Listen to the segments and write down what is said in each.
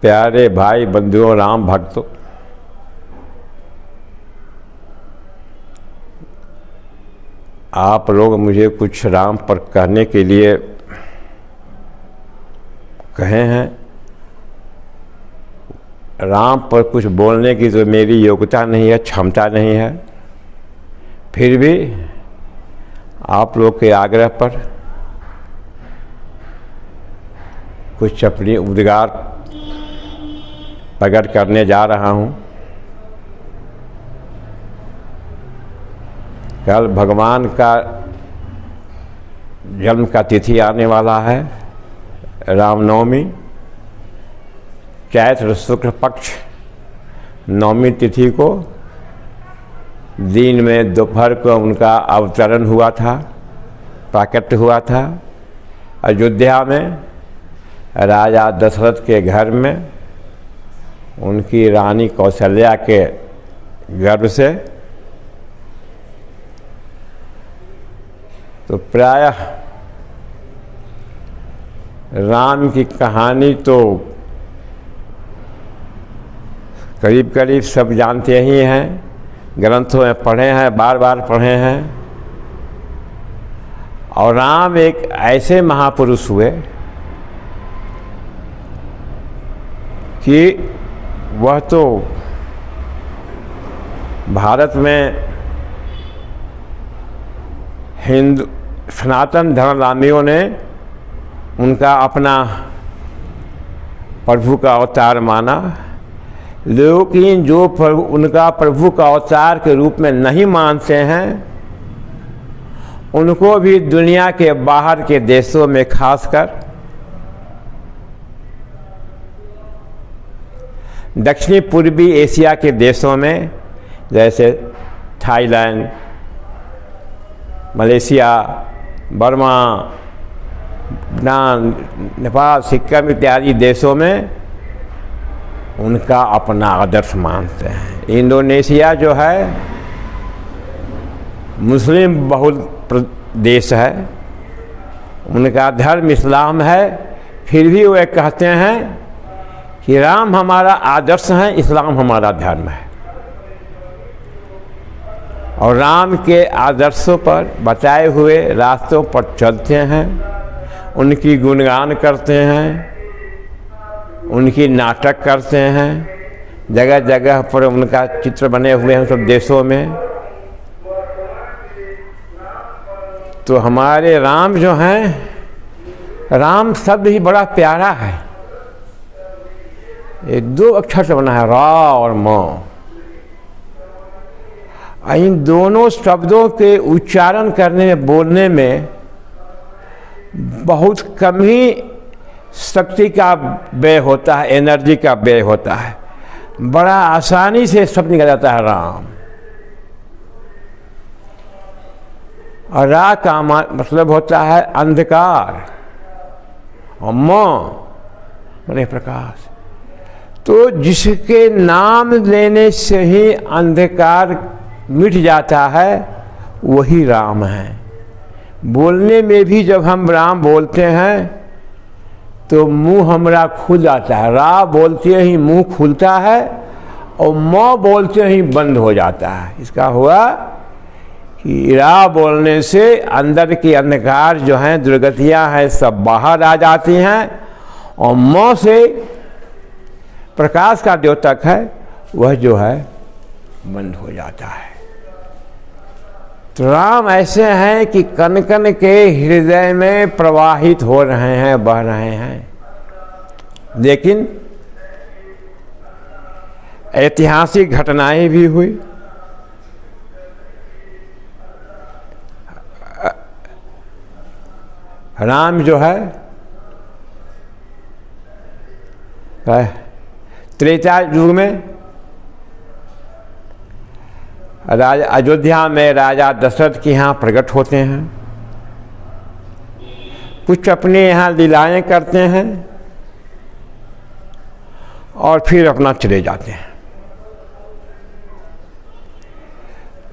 प्यारे भाई बंधुओं, राम भक्तों, आप लोग मुझे कुछ राम पर कहने के लिए कहे हैं। राम पर कुछ बोलने की तो मेरी योग्यता नहीं है, क्षमता नहीं है। फिर भी आप लोग के आग्रह पर कुछ अपनी उद्गार प्रकट करने जा रहा हूँ। कल भगवान का जन्म का तिथि आने वाला है, रामनवमी। चैत्र शुक्ल पक्ष नवमी तिथि को दिन में दोपहर को उनका अवतरण हुआ था, प्राकट्य हुआ था अयोध्या में, राजा दशरथ के घर में, उनकी रानी कौशल्या के गर्भ से। तो प्रायः राम की कहानी तो करीब करीब सब जानते ही हैं, ग्रंथों में पढ़े हैं, बार बार पढ़े हैं। और राम एक ऐसे महापुरुष हुए कि वह तो भारत में हिंदू सनातन धर्मलामियों ने उनका अपना प्रभु का अवतार माना, लेकिन जो उनका प्रभु का अवतार के रूप में नहीं मानते हैं, उनको भी दुनिया के बाहर के देशों में, खासकर दक्षिणी पूर्वी एशिया के देशों में, जैसे Thailand, Malaysia, Burma, Bhutan, Nepal, Sikkim इत्यादि देशों में उनका अपना आदर्श मानते हैं। इंडोनेशिया जो है मुस्लिम बहुल देश है, उनका धर्म इस्लाम है, फिर भी वे कहते हैं कि राम हमारा आदर्श है, इस्लाम हमारा धर्म है। और राम के आदर्शों पर बताए हुए रास्तों पर चलते हैं, उनकी गुणगान करते हैं, उनकी नाटक करते हैं, जगह जगह पर उनका चित्र बने हुए हैं सब देशों में। तो हमारे राम जो हैं, राम शब्द ही बड़ा प्यारा है। ये दो अक्षर से बना है, रा और म। इन दोनों शब्दों के उच्चारण करने में, बोलने में बहुत कम ही शक्ति का व्यय होता है, एनर्जी का व्यय होता है। बड़ा आसानी से शब्द निकल जाता है राम। और रा का मतलब होता है अंधकार, और म माने प्रकाश। तो जिसके नाम लेने से ही अंधकार मिट जाता है, वही राम है। बोलने में भी जब हम राम बोलते हैं तो मुंह हमारा खुल जाता है। रा बोलते ही मुंह खुलता है और म बोलते ही बंद हो जाता है। इसका हुआ कि रा बोलने से अंदर की अंधकार जो हैं, दुर्गतियां हैं, सब बाहर आ जाती हैं, और म से प्रकाश का द्योतक है, वह जो है बंद हो जाता है। तो राम ऐसे हैं कि कण कण के हृदय में प्रवाहित हो रहे हैं, बह रहे हैं। लेकिन ऐतिहासिक घटनाएं भी हुई। राम जो है त्रेता युग में राजा अयोध्या में राजा दशरथ के यहाँ प्रकट होते हैं। कुछ अपने यहाँ लीलाएं करते हैं और फिर अपना चले जाते हैं।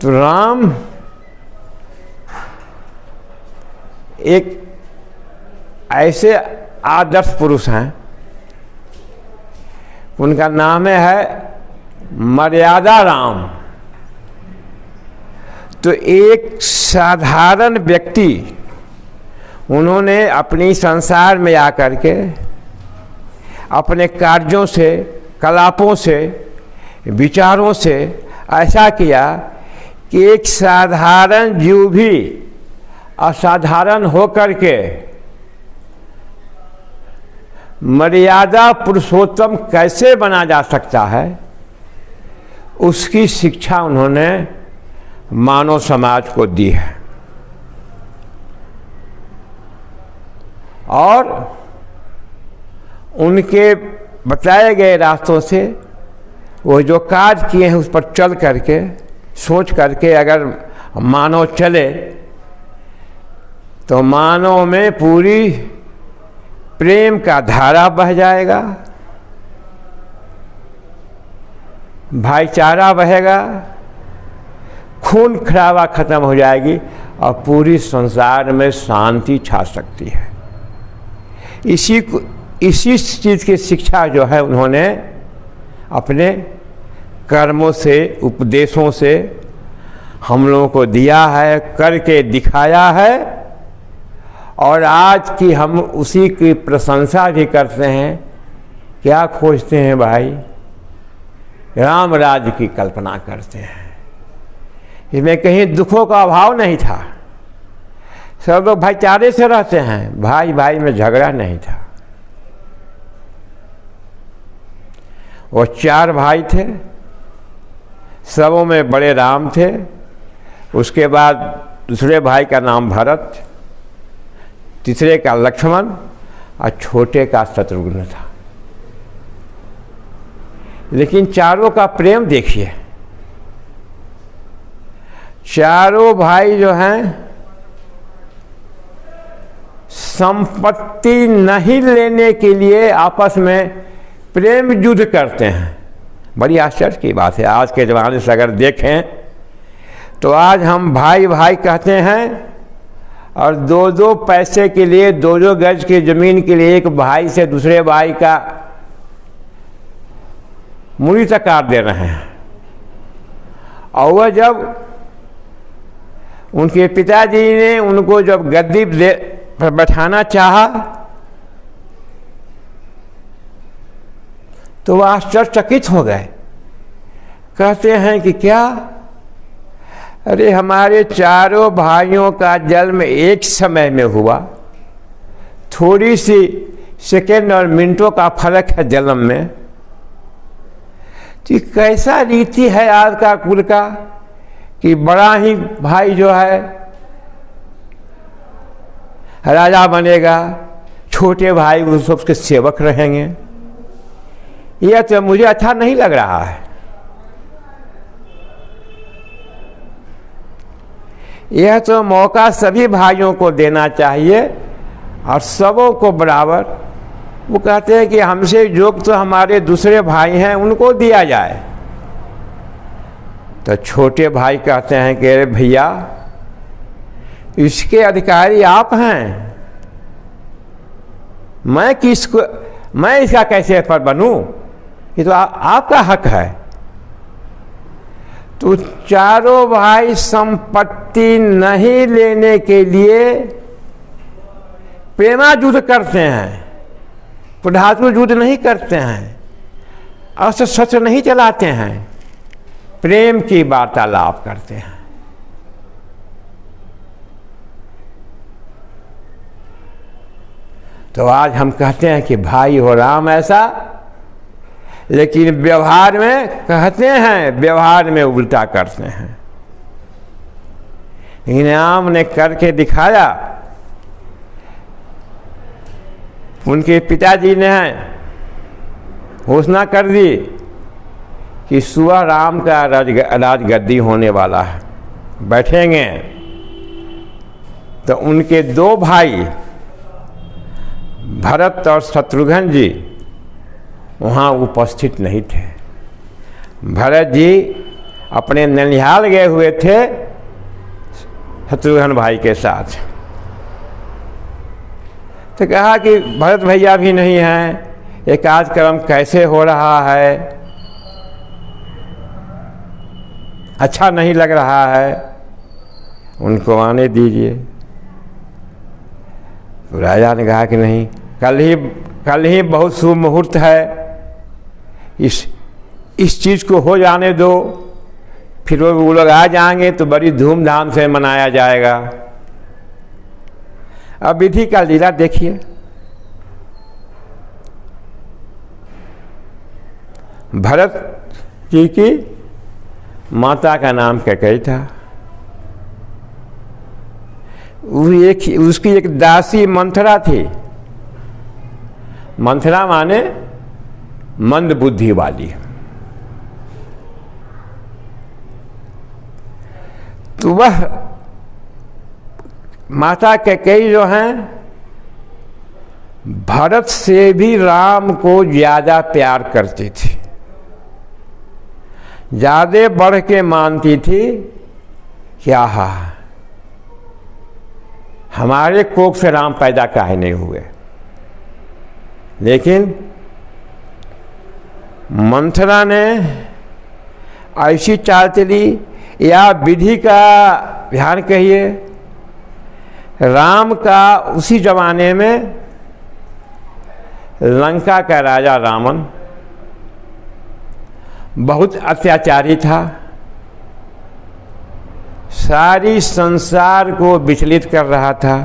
तो राम एक ऐसे आदर्श पुरुष हैं उनका नाम है मर्यादा राम। तो एक साधारण व्यक्ति, उन्होंने अपनी संसार में आकर के अपने कार्यों से, कलापों से, विचारों से ऐसा किया कि एक साधारण जीव भी असाधारण होकर के मर्यादा पुरुषोत्तम कैसे बना जा सकता है, उसकी शिक्षा उन्होंने मानव समाज को दी है। और उनके बताए गए रास्तों से वो जो कार्य किए हैं उस पर चल करके, सोच करके अगर मानव चले तो मानव में पूरी प्रेम का धारा बह जाएगा, भाईचारा बहेगा, खून खराबा खत्म हो जाएगी और पूरी संसार में शांति छा सकती है। इसी चीज़ की शिक्षा जो है उन्होंने अपने कर्मों से, उपदेशों से हम लोगों को दिया है, करके दिखाया है। और आज की हम उसी की प्रशंसा भी करते हैं। क्या खोजते हैं भाई? राम राज्य की कल्पना करते हैं। इसमें कहीं दुखों का अभाव नहीं था, सब लोग भाईचारे से रहते हैं, भाई भाई में झगड़ा नहीं था। वो 4 भाई थे, सबों में बड़े राम थे। उसके बाद दूसरे भाई का नाम भरत, तीसरे का लक्ष्मण और छोटे का शत्रुघ्न था। लेकिन चारों का प्रेम देखिए, चारों भाई जो हैं संपत्ति नहीं लेने के लिए आपस में प्रेम युद्ध करते हैं। बड़ी आश्चर्य की बात है। आज के ज़माने से अगर देखें तो आज हम भाई भाई कहते हैं और 2-2 पैसे के लिए, 2-2 गज की ज़मीन के लिए एक भाई से दूसरे भाई का मूड़ी तक काट दे रहे हैं। और वह जब उनके पिताजी ने उनको जब गद्दी पर बैठाना चाहा तो वह आश्चर्यचकित हो गए। कहते हैं कि क्या? अरे हमारे चारों भाइयों का जन्म एक समय में हुआ, थोड़ी सी सेकेंड और मिनटों का फर्क है जन्म में। तो कैसा रीति है आज का कुल का कि बड़ा ही भाई जो है राजा बनेगा, छोटे भाई उस सबके सेवक रहेंगे। यह तो मुझे अच्छा नहीं लग रहा है। यह तो मौका सभी भाइयों को देना चाहिए और सबों को बराबर। वो कहते हैं कि हमसे जो तो हमारे दूसरे भाई हैं उनको दिया जाए। तो छोटे भाई कहते हैं कि अरे भैया, इसके अधिकारी आप हैं, मैं इसका कैसे पर बनूं? ये तो आपका हक है। तो चारों भाई संपत्ति नहीं लेने के लिए प्रेमा युद्ध करते हैं, पुढ़ातु युद्ध नहीं करते हैं, अस्त्र शस्त्र नहीं चलाते हैं, प्रेम की वार्तालाप करते हैं। तो आज हम कहते हैं कि भाई हो राम ऐसा, लेकिन व्यवहार में कहते हैं, व्यवहार में उल्टा करते हैं। लेकिन राम ने करके दिखाया। उनके पिताजी ने घोषणा कर दी कि सुबह राम का राजगद्दी होने वाला है, बैठेंगे। तो उनके 2 भाई भरत और शत्रुघ्न जी वहाँ उपस्थित नहीं थे। भरत जी अपने ननिहाल गए हुए थे शत्रुघ्न भाई के साथ। तो कहा कि भरत भैया भी नहीं हैं, ये कार्यक्रम कैसे हो रहा है, अच्छा नहीं लग रहा है, उनको आने दीजिए। तो राजा ने कहा कि नहीं, कल ही बहुत शुभ मुहूर्त है, इस चीज़ को हो जाने दो, फिर वो लोग आ जाएंगे तो बड़ी धूमधाम से मनाया जाएगा। अब विधि का लीला देखिए। भरत जी की माता का नाम कैकेयी था। उसकी एक दासी मंथरा थी। मंथरा माने मंद बुद्धि वाली। तो वह माता कैकेयी जो हैं, भरत से भी राम को ज्यादा प्यार करती थी, ज्यादा बढ़ के मानती थी। क्या हमारे कोख से राम पैदा काहे नहीं हुए। लेकिन मंथरा ने ऐसी चाल चली, या विधि का ध्यान कहिए। राम का उसी जमाने में लंका का राजा रावण बहुत अत्याचारी था, सारी संसार को विचलित कर रहा था,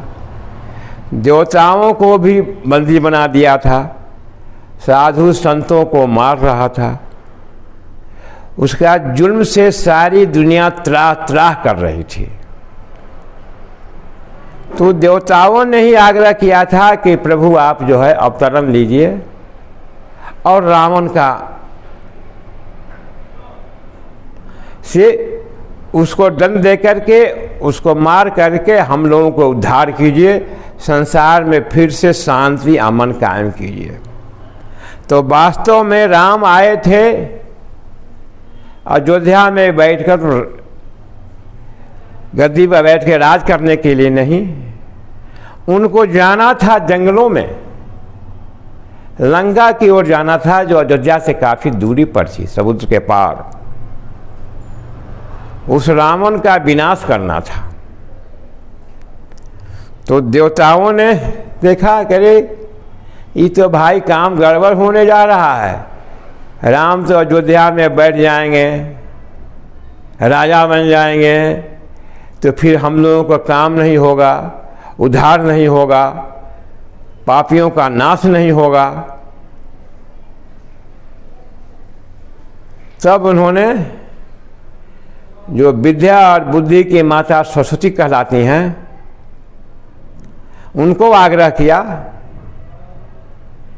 देवताओं को भी बंदी बना दिया था, साधु संतों को मार रहा था। उसका जुल्म से सारी दुनिया त्राह त्राह कर रही थी। तो देवताओं ने ही आग्रह किया था कि प्रभु आप जो है अवतरण लीजिए और रावण का से उसको दंड दे करके, उसको मार करके हम लोगों को उद्धार कीजिए, संसार में फिर से शांति अमन कायम कीजिए। तो वास्तव में राम आए थे अयोध्या में बैठकर, गद्दी पर बैठ के राज करने के लिए नहीं, उनको जाना था जंगलों में, लंका की ओर जाना था, जो अयोध्या से काफी दूरी पर थी, समुद्र के पार। उस रावण का विनाश करना था। तो देवताओं ने देखा, करे ये तो भाई काम गड़बड़ होने जा रहा है। राम तो अयोध्या में बैठ जाएंगे, राजा बन जाएंगे, तो फिर हम लोगों का काम नहीं होगा, उद्धार नहीं होगा, पापियों का नाश नहीं होगा। तब उन्होंने, जो विद्या और बुद्धि की माता सरस्वती कहलाती हैं, उनको आग्रह किया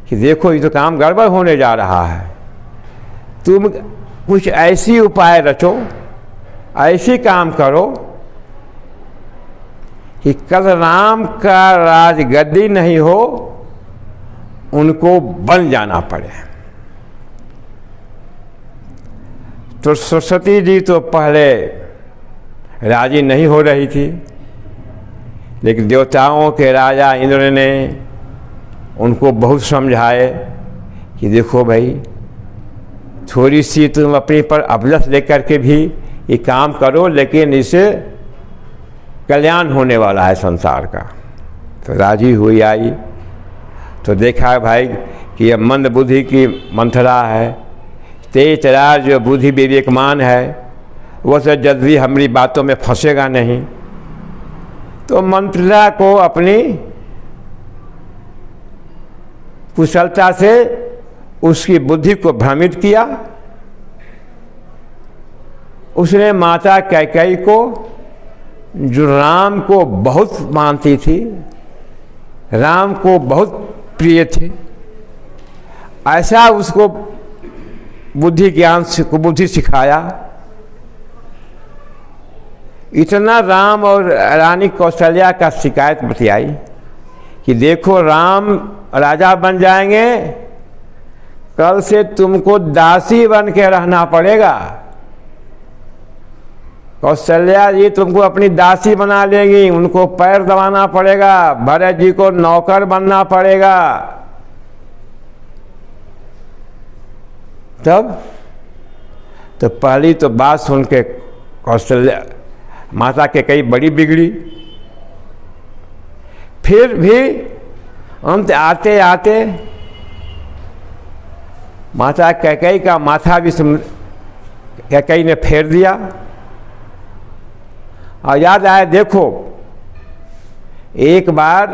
कि देखो ये तो काम गड़बड़ होने जा रहा है, तुम कुछ ऐसी उपाय रचो, ऐसी काम करो कि कल राम का राजगद्दी नहीं हो, उनको बन जाना पड़े। तो सरस्वती जी तो पहले राजी नहीं हो रही थी, लेकिन देवताओं के राजा इंद्र ने उनको बहुत समझाए कि देखो भाई, थोड़ी सी तुम अपने पर अबलस लेकर के भी ये काम करो, लेकिन इससे कल्याण होने वाला है संसार का। तो राजी हुई आई। तो देखा भाई कि यह मंद बुद्धि की मंथरा है, तेज तरार जो बुद्धि विवेकमान है, वो तो जल्दी हमारी बातों में फंसेगा नहीं। तो मंथरा को अपनी कुशलता से उसकी बुद्धि को भ्रमित किया। उसने माता कैकेयी को, जो राम को बहुत मानती थी, राम को बहुत प्रिय थे, ऐसा उसको बुद्धि ज्ञान को बुद्धि सिखाया। इतना राम और रानी कौशल्या का शिकायत बतियाई कि देखो राम राजा बन जाएंगे, कल से तुमको दासी बन के रहना पड़ेगा। कौशल्या जी तुमको अपनी दासी बना लेगी, उनको पैर दबाना पड़ेगा, भरत जी को नौकर बनना पड़ेगा। तब तो पहली तो बात सुन के कौशल्या माता के कई बड़ी बिगड़ी। फिर भी अंत आते आते माता कैकेयी का माथा भी कैकेयी ने फेर दिया। और याद आया, देखो एक बार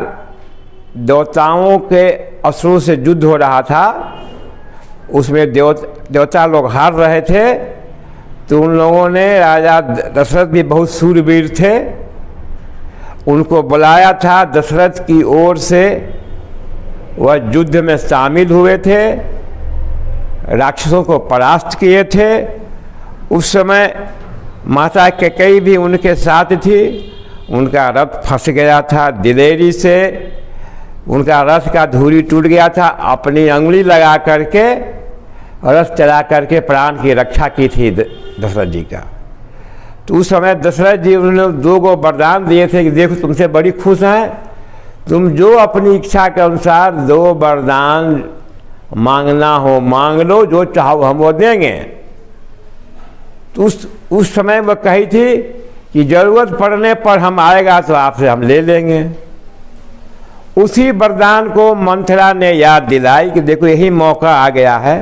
देवताओं के असुरों से युद्ध हो रहा था, उसमें देवता लोग हार रहे थे, तो उन लोगों ने, राजा दशरथ भी बहुत सूरवीर थे, उनको बुलाया था। दशरथ की ओर से वह युद्ध में शामिल हुए थे, राक्षसों को परास्त किए थे। उस समय माता कैकेयी भी उनके साथ थी। उनका रथ फंस गया था दिलेरी से, उनका रथ का धूरी टूट गया था। अपनी अंगुली लगा करके रथ चला करके प्राण की रक्षा की थी दशरथ जी का। तो उस समय दशरथ जी उन्होंने 2 वरदान दिए थे कि देखो तुमसे बड़ी खुश हैं, तुम जो अपनी इच्छा के अनुसार 2 वरदान मांगना हो मांग लो, जो चाहो हम वो देंगे। तो उस समय वह कही थी कि जरूरत पड़ने पर हम आएगा तो आपसे हम ले लेंगे। उसी वरदान को मंथरा ने याद दिलाई कि देखो यही मौका आ गया है,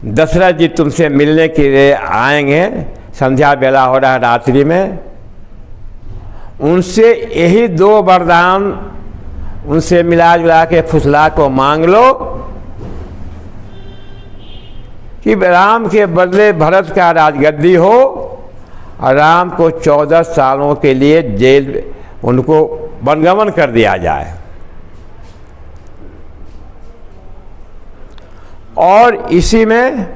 दशरथ जी तुमसे मिलने के लिए आएंगे, संध्या बेला हो रहा है रात्रि में, उनसे यही 2 वरदान उनसे मिला जुला के फुसला को मांग लो कि राम के बदले भरत का राजगद्दी हो और राम को 14 सालों के लिए जेल उनको वनगमन कर दिया जाए। और इसी में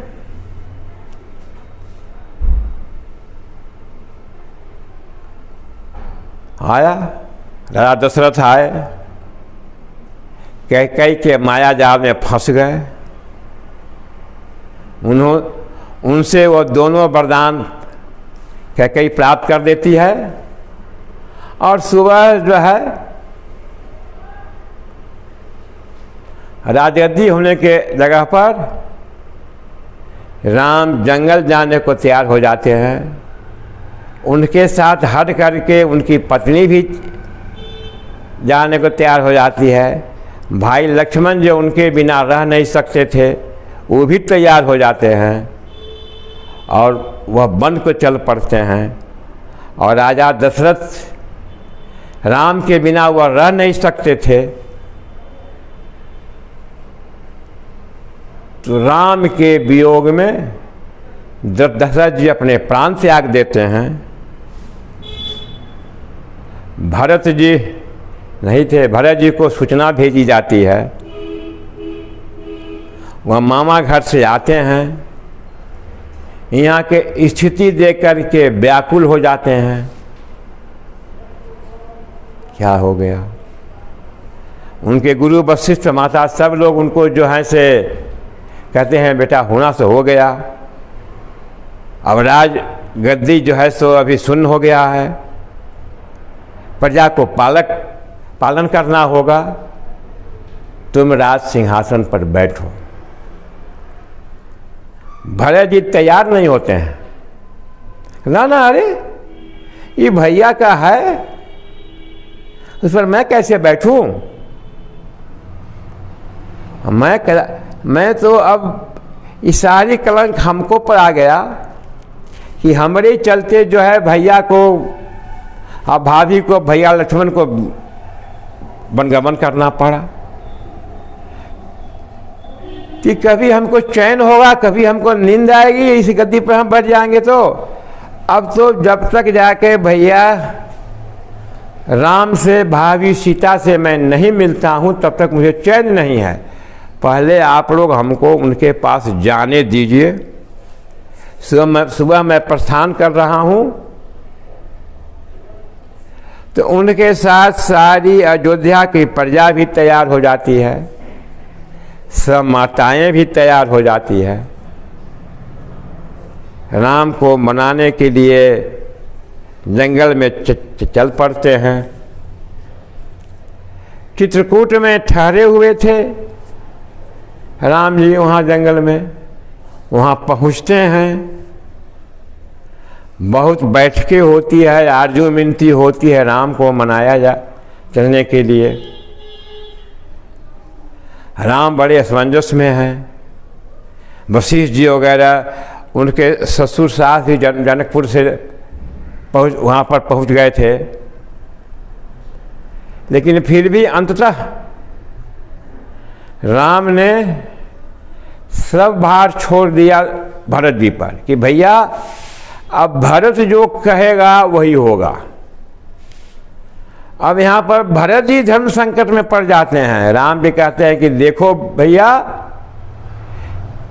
आया, राजा दशरथ आए, कैकेयी के माया जाल में फंस गए। उनसे वो दोनों वरदान कैकेयी प्राप्त कर देती है। और सुबह जो है राजगद्दी होने के जगह पर राम जंगल जाने को तैयार हो जाते हैं। उनके साथ हट करके उनकी पत्नी भी जाने को तैयार हो जाती है। भाई लक्ष्मण जो उनके बिना रह नहीं सकते थे, वो भी तैयार हो जाते हैं और वह वन को चल पड़ते हैं। और राजा दशरथ राम के बिना वह रह नहीं सकते थे, तो राम के वियोग में दशरथ जी अपने प्राण त्याग देते हैं। भरत जी नहीं थे, भरत जी को सूचना भेजी जाती है। वह मामा घर से आते हैं, यहाँ के स्थिति देख कर के व्याकुल हो जाते हैं, क्या हो गया। उनके गुरु वशिष्ठ माता सब लोग उनको जो है से कहते हैं बेटा होना से हो गया, अब राज गद्दी जो है सो अभी शून्य हो गया है, प्रजा को पालन करना होगा, तुम राज सिंहासन पर बैठो। भरत जी तैयार नहीं होते हैं, ना ना अरे ये भैया का है, उस पर मैं कैसे बैठूं। मैं तो अब इस सारी कलंक हमको पर आ गया कि हमारे चलते जो है भैया को और भाभी को, भैया लक्ष्मण को वनगमन करना पड़ा। कि कभी हमको चैन होगा, कभी हमको नींद आएगी, इस गद्दी पर हम बैठ जाएंगे। तो अब तो जब तक जाके भैया राम से, भाभी सीता से मैं नहीं मिलता हूँ, तब तक मुझे चैन नहीं है। पहले आप लोग हमको उनके पास जाने दीजिए। सुबह मैं प्रस्थान कर रहा हूँ। तो उनके साथ सारी अयोध्या की प्रजा भी तैयार हो जाती है, सब माताएं भी तैयार हो जाती है। राम को मनाने के लिए जंगल में चल पड़ते हैं। चित्रकूट में ठहरे हुए थे राम जी वहाँ जंगल में वहाँ पहुँचते हैं, बहुत बैठकें होती है, आरजू मिनती होती है राम को मनाया जा चलने के लिए। राम बड़े असमंजस में हैं। वशिष्ठ जी वगैरह उनके ससुर सास भी जनकपुर से वहाँ पर पहुँच गए थे, लेकिन फिर भी अंततः राम ने सब भार छोड़ दिया भरत जी पर कि भैया अब भरत जो कहेगा वही होगा। अब यहाँ पर भरत जी धर्म संकट में पड़ जाते हैं। राम जी कहते हैं कि देखो भैया,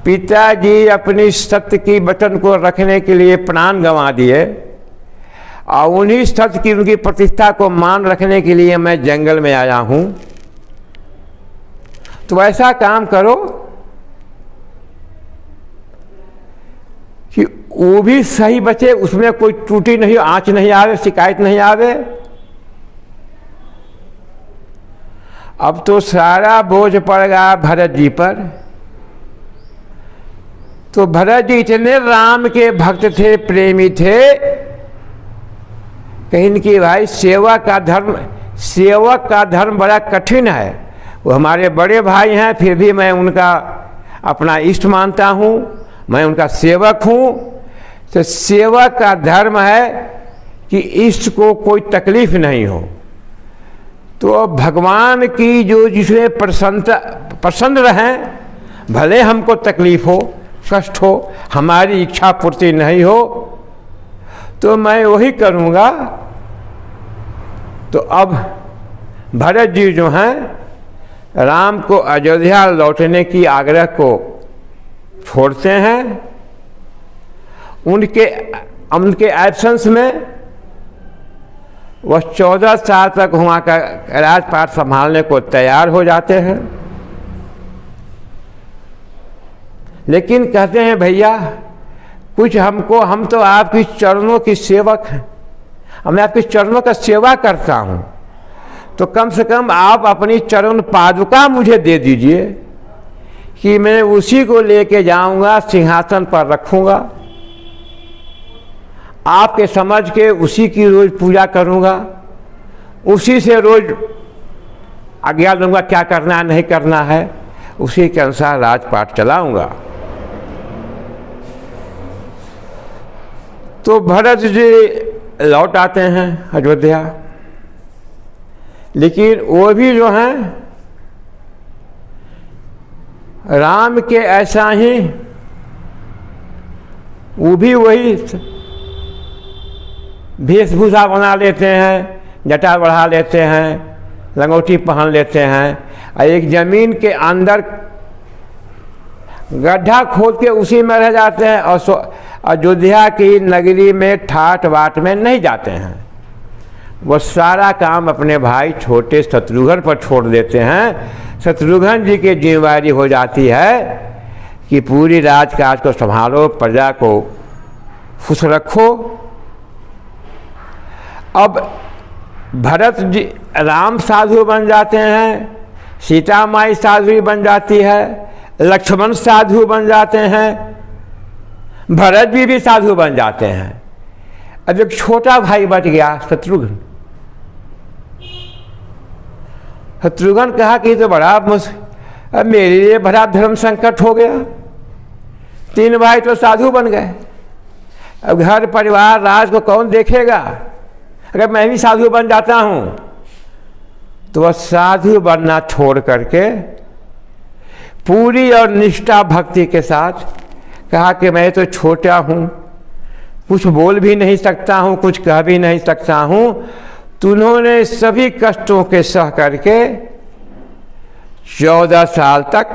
पिताजी अपनी सत्य की वचन को रखने के लिए प्राण गंवा दिए और उन्हीं सत्य की उनकी प्रतिष्ठा को मान रखने के लिए मैं जंगल में आया हूँ। तो ऐसा काम करो कि वो भी सही बचे, उसमें कोई त्रुटि नहीं, आंच नहीं आवे, शिकायत नहीं आवे। अब तो सारा बोझ पड़ गया भरत जी पर। तो भरत जी इतने राम के भक्त थे, प्रेमी थे, कहीं कि भाई सेवक का धर्म बड़ा कठिन है। वो हमारे बड़े भाई हैं, फिर भी मैं उनका अपना इष्ट मानता हूँ, मैं उनका सेवक हूँ। तो सेवक का धर्म है कि इष्ट को कोई तकलीफ नहीं हो। तो भगवान की जो जिसमें प्रसन्न रहें, भले हमको तकलीफ हो, कष्ट हो, हमारी इच्छा पूर्ति नहीं हो, तो मैं वही करूँगा। तो अब भरत जी जो हैं राम को अयोध्या लौटने की आग्रह को छोड़ते हैं। उनके एब्सेंस में वह 14 साल तक वहाँ का राजपाट संभालने को तैयार हो जाते हैं। लेकिन कहते हैं भैया कुछ हमको, हम तो आपकी चरणों की सेवक हैं, मैं आपके चरणों का सेवा करता हूँ, तो कम से कम आप अपनी चरण पादुका मुझे दे दीजिए कि मैं उसी को लेके जाऊंगा, सिंहासन पर रखूंगा, आपके समझ के उसी की रोज पूजा करूंगा, उसी से रोज आज्ञा दूंगा क्या करना है नहीं करना है, उसी के अनुसार राजपाट चलाऊंगा। तो भरत जी लौट आते हैं अयोध्या, लेकिन वो भी जो हैं राम के ऐसा ही, वो भी वही वेशभूषा बना लेते हैं, जटा बढ़ा लेते हैं, लंगोटी पहन लेते हैं, और एक जमीन के अंदर गड्ढा खोद के उसी में रह जाते हैं और अयोध्या की नगरी में ठाट बाट में नहीं जाते हैं। वो सारा काम अपने भाई छोटे शत्रुघ्न पर छोड़ देते हैं। शत्रुघ्न जी की जिम्मेवारी हो जाती है कि पूरी राजकाज को संभालो, प्रजा को खुश रखो। अब भरत जी राम साधु बन जाते हैं, सीता माई साधु बन जाती है, लक्ष्मण साधु बन जाते हैं, भरत जी भी साधु बन जाते हैं। अब एक छोटा भाई बच गया शत्रुघ्न। शत्रुघ्न कहा कि तो बड़ा अब मेरे लिए बड़ा धर्म संकट हो गया, 3 भाई तो साधु बन गए, अब घर परिवार राज को कौन देखेगा, अगर मैं भी साधु बन जाता हूं। तो वह साधु बनना छोड़ करके पूरी और निष्ठा भक्ति के साथ कहा कि मैं तो छोटा हूं, कुछ बोल भी नहीं सकता हूं, कुछ कह भी नहीं सकता हूं। तो उन्होंने सभी कष्टों के सह करके 14 साल तक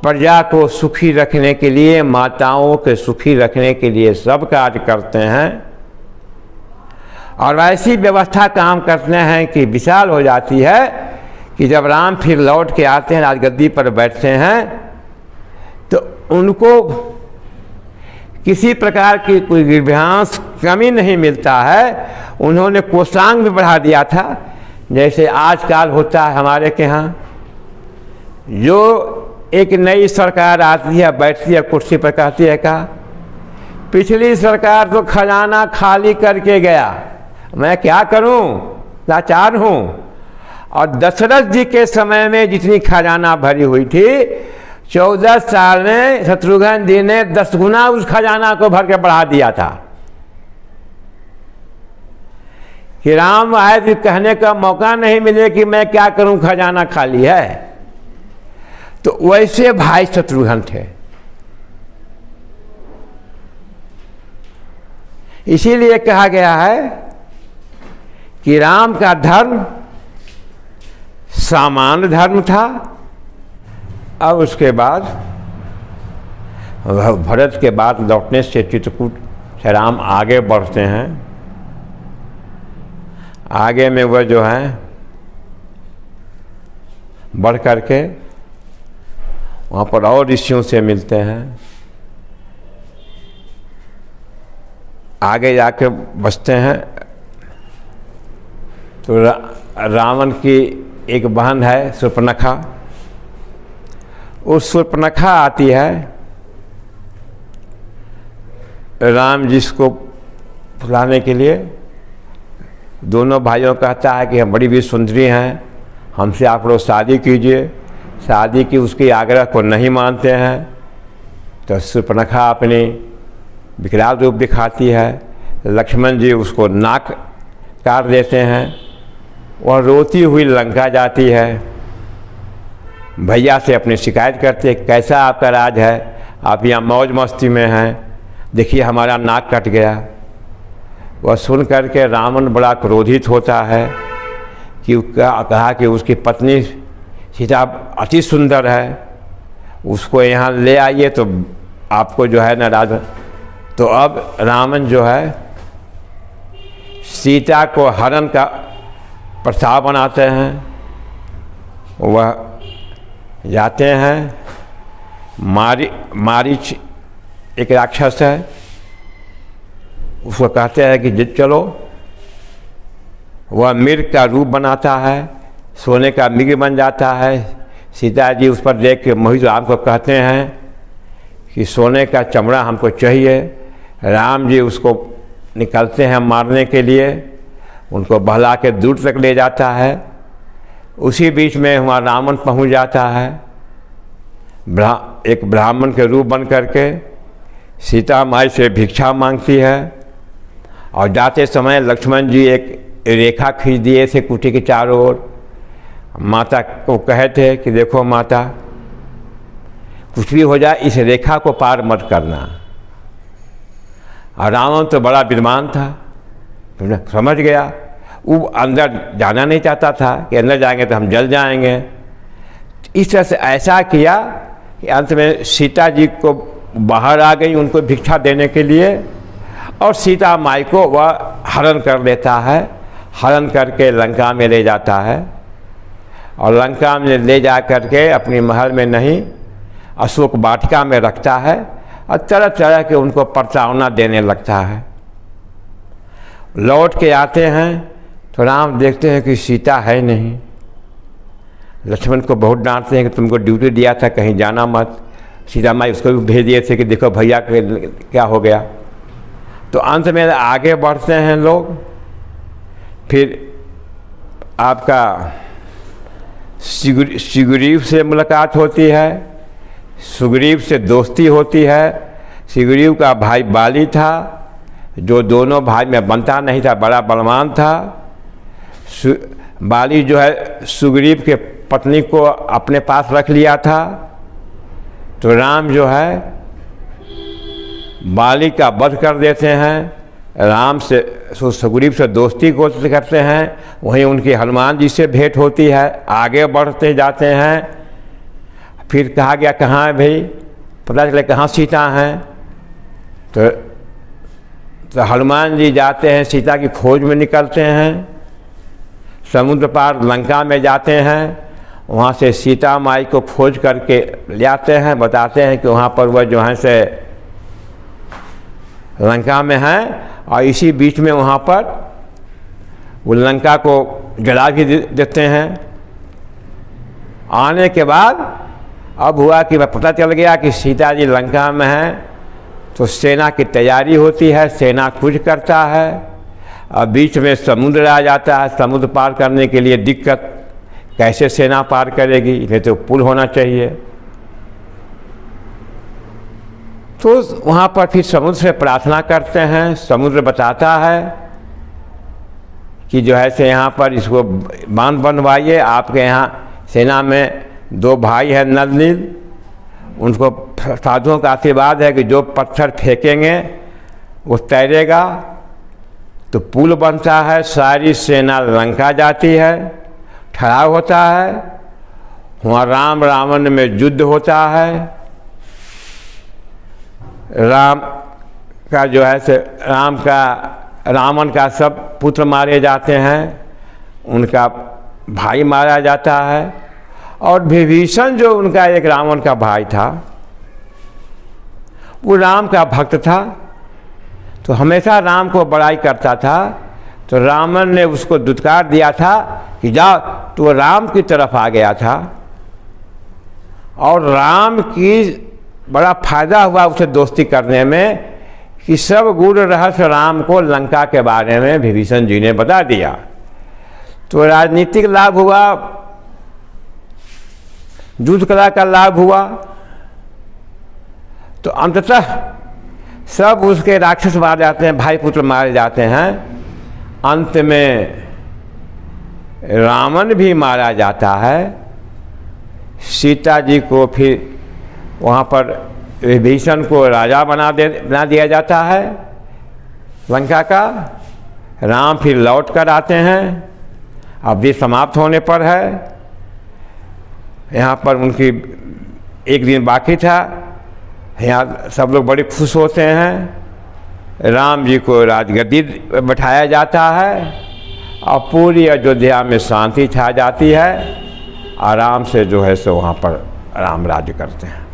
प्रजा को सुखी रखने के लिए, माताओं के सुखी रखने के लिए सब कार्य करते हैं। और ऐसी व्यवस्था काम करते हैं कि विशाल हो जाती है कि जब राम फिर लौट के आते हैं, राजगद्दी पर बैठते हैं, तो उनको किसी प्रकार की कोई गिरभ्यांश कमी नहीं मिलता है। उन्होंने कोषांग भी बढ़ा दिया था, जैसे आजकल होता है हमारे के यहाँ। जो एक नई सरकार आती है, बैठती है कुर्सी पर, कहती है का पिछली सरकार तो खजाना खाली करके गया, मैं क्या करूं, लाचार हूं। और दशरथ जी के समय में जितनी खजाना भरी हुई थी, 14 साल में शत्रुघ्न जी ने 10 गुना उस खजाना को भर के बढ़ा दिया था कि राम आए तो कहने का मौका नहीं मिले कि मैं क्या करूं, खजाना खाली है। तो वैसे भाई शत्रुघ्न थे। इसीलिए कहा गया है कि राम का धर्म सामान्य धर्म था। अब उसके बाद भरत के बाद लौटने से चित्रकूट से राम आगे बढ़ते हैं। आगे में वह जो है बढ़ करके वहाँ पर और ऋषियों से मिलते हैं। आगे जाके बसते हैं तो रावण की एक बहन है शूर्पणखा। उस शूर्पणखा आती है राम जी को फुलाने के लिए। दोनों भाइयों कहता है कि हम बड़ी भी सुंदरी हैं, हमसे आप लोग शादी कीजिए। शादी की उसकी आग्रह को नहीं मानते हैं तो शूर्पणखा अपनी विकराल रूप दिखाती है। लक्ष्मण जी उसको नाक काट देते हैं। वह रोती हुई लंका जाती है, भैया से अपनी शिकायत करते हैं, कैसा आपका राज है, आप यहाँ मौज मस्ती में हैं, देखिए हमारा नाक कट गया। वह सुन करके रावण बड़ा क्रोधित होता है कि कहा कि उसकी पत्नी सीता अति सुंदर है, उसको यहाँ ले आइए तो आपको जो है नाराज। तो अब रावण जो है सीता को हरण का प्रस्ताव बनाते हैं। वह जाते हैं, मारीच एक राक्षस है, उसको कहते हैं कि चलो। वह मृग का रूप बनाता है, सोने का मृग बन जाता है। सीता जी उस पर देख के मोहित राम को कहते हैं कि सोने का चमड़ा हमको चाहिए। राम जी उसको निकलते हैं मारने के लिए, उनको बहला के दूर तक ले जाता है। उसी बीच में हमारा रावण पहुंच जाता है, एक ब्राह्मण के रूप बन करके सीता माई से भिक्षा मांगती है। और जाते समय लक्ष्मण जी एक रेखा खींच दिए थे कुटी के चारों ओर। माता को कहे थे कि देखो माता, कुछ भी हो जाए इस रेखा को पार मत करना। और रावण तो बड़ा विद्वान था, समझ गया। वो अंदर जाना नहीं चाहता था कि अंदर जाएंगे तो हम जल जाएंगे। इस तरह से ऐसा किया कि अंत में सीता जी को बाहर आ गई उनको भिक्षा देने के लिए। और सीता माई को वह हरण कर लेता है, हरण करके लंका में ले जाता है। और लंका में ले जा करके अपनी महल में नहीं, अशोक वाटिका में रखता है और तरह तरह के उनको प्रताड़ना देने लगता है। लौट के आते हैं तो राम देखते हैं कि सीता है नहीं। लक्ष्मण को बहुत डांटते हैं कि तुमको ड्यूटी दिया था कहीं जाना मत। सीता माई उसको भी भेज दिए थे कि देखो भैया क्या हो गया। तो अंत में आगे बढ़ते हैं लोग। फिर आपका सुग्रीव से मुलाकात होती है, सुग्रीव से दोस्ती होती है। सुग्रीव का भाई बाली था, जो दोनों भाई में बनता नहीं था, बड़ा बलवान था। बाली जो है सुग्रीव के पत्नी को अपने पास रख लिया था। तो राम जो है बाली का वध कर देते हैं। राम से सुग्रीव से दोस्ती को करते हैं। वहीं उनकी हनुमान जी से भेंट होती है। आगे बढ़ते जाते हैं। फिर कहा गया कहाँ है भाई, पता चले कहाँ सीता हैं। तो हनुमान जी जाते हैं, सीता की खोज में निकलते हैं। समुद्र पार लंका में जाते हैं। वहाँ से सीता माई को खोज करके ले आते हैं, बताते हैं कि वहाँ पर वह जो है से लंका में हैं। और इसी बीच में वहाँ पर वो लंका को जला भी देते हैं। आने के बाद अब हुआ कि पता चल गया कि सीता जी लंका में हैं, तो सेना की तैयारी होती है, सेना कूच करता है। अब बीच में समुद्र आ जाता है, समुद्र पार करने के लिए दिक्कत, कैसे सेना पार करेगी, इन्हें तो पुल होना चाहिए। तो वहाँ पर फिर समुद्र से प्रार्थना करते हैं। समुद्र बताता है कि जो है से यहाँ पर इसको बांध बनवाइए, आपके यहाँ सेना में 2 भाई हैं नल नील, उनको साधुओं का आशीर्वाद है कि जो पत्थर फेंकेंगे वो तैरेगा। तो पुल बनता है, सारी सेना लंका जाती है, ठहराव होता है, वहाँ राम रावण में युद्ध होता है। राम का जो है से रावण का सब पुत्र मारे जाते हैं, उनका भाई मारा जाता है। और विभीषण जो उनका एक रावण का भाई था, वो राम का भक्त था, तो हमेशा राम को बड़ाई करता था। तो रावण ने उसको दुत्कार दिया था कि जाओ, तो राम की तरफ आ गया था। और राम की बड़ा फायदा हुआ उसे दोस्ती करने में कि सब गूढ़ रहस्य राम को लंका के बारे में विभीषण जी ने बता दिया। तो राजनीतिक लाभ हुआ, युद्ध कला का लाभ हुआ। तो अंततः सब उसके राक्षस मारे जाते हैं, भाई पुत्र मारे जाते हैं। अंत में रावण भी मारा जाता है। सीता जी को फिर वहाँ पर विभीषण को राजा बना दिया जाता है लंका का। राम फिर लौट कर आते हैं, अवधि समाप्त होने पर है। यहाँ पर उनकी एक दिन बाकी था, यहाँ सब लोग बड़े खुश होते हैं। राम जी को राजगद्दी बैठाया जाता है और पूरी अयोध्या में शांति छा जाती है। आराम से जो है सो वहाँ पर राम राज्य करते हैं।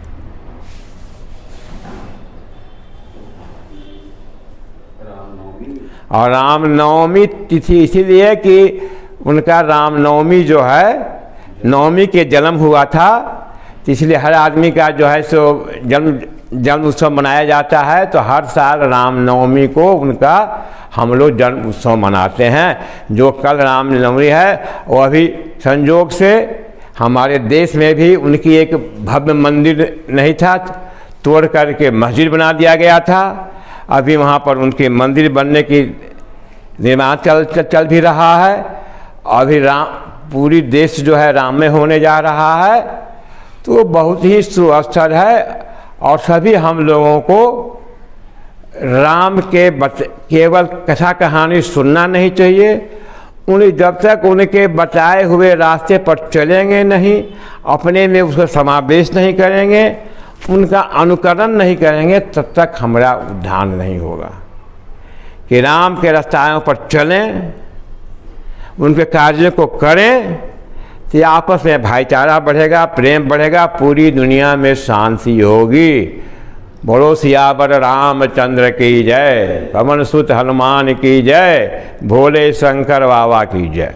और रामनवमी तिथि इसीलिए कि उनका रामनवमी जो है नवमी के जन्म हुआ था, तो इसलिए हर आदमी का जो है सो जन्म उत्सव मनाया जाता है। तो हर साल रामनवमी को उनका हम लोग जन्म उत्सव मनाते हैं। जो कल रामनवमी है वो अभी संयोग से हमारे देश में भी उनकी एक भव्य मंदिर नहीं था, तोड़ करके मस्जिद बना दिया गया था। अभी वहाँ पर उनके मंदिर बनने की निर्माण चल भी रहा है। अभी पूरी देश जो है राम में होने जा रहा है। तो बहुत ही शुभ अवसर है और सभी हम लोगों को राम के केवल कथा कहानी सुनना नहीं चाहिए। उन्हें जब तक उनके बताए हुए रास्ते पर चलेंगे नहीं, अपने में उसका समावेश नहीं करेंगे, उनका अनुकरण नहीं करेंगे, तब तक हमारा उद्धार नहीं होगा। कि राम के रास्ताओं पर चलें, उनके कार्यों को करें, तो आपस में भाईचारा बढ़ेगा, प्रेम बढ़ेगा, पूरी दुनिया में शांति होगी। बोलो सियावर रामचंद्र की जय, पवन सुत हनुमान की जय, भोले शंकर बाबा की जय।